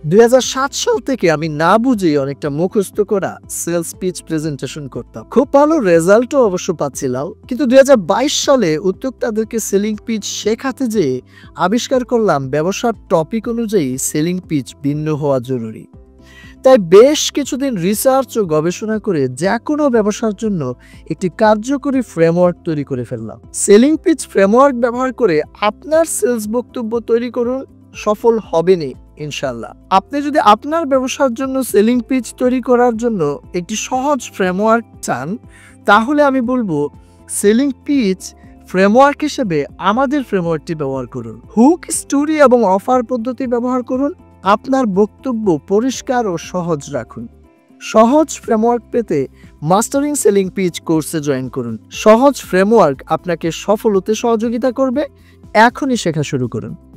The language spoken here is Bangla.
2007 সাল থেকে আমি না বুঝেই অনেকটা মুখস্থ করা সেলস পিচ প্রেজেন্টেশন করতাম। খুব ভালো রেজাল্টও অবশ্য পাচ্ছিলাম, কিন্তু 2022 সালে উদ্যোক্তাদেরকে সেলিং পিচ শেখাতে যেয়ে আবিষ্কার করলাম ব্যবসার টপিক অনুযায়ী সেলিং পিচ ভিন্ন হওয়া জরুরি। তাই বেশ কিছুদিন রিসার্চ ও গবেষণা করে যে কোনো ব্যবসার জন্য একটি কার্যকরী ফ্রেমওয়ার্ক তৈরি করে ফেললাম। সেলিং পিচ ফ্রেমওয়ার্ক ব্যবহার করে আপনার সেলস বক্তব্য তৈরি করুন, সফল হবেনই ইনশাল্লাহ। আপনি যদি আপনার ব্যবসার জন্য সেলিং পিচ তৈরি করার জন্য একটি সহজ ফ্রেমওয়ার্ক চান, তাহলে আমি বলবো সেলিং পিচ ফ্রেমওয়ার্ক হিসেবে আমাদের ফ্রেমওয়ার্কটি ব্যবহার করুন। হুক, স্টোরি এবং অফার পদ্ধতি ব্যবহার করুন। আপনার বক্তব্য পরিষ্কার ও সহজ রাখুন। সহজ ফ্রেমওয়ার্ক পেতে মাস্টারিং সেলিং পিচ কোর্সে জয়েন করুন। সহজ ফ্রেমওয়ার্ক আপনাকে সফল হতে সহযোগিতা করবে। এখনই শেখা শুরু করুন।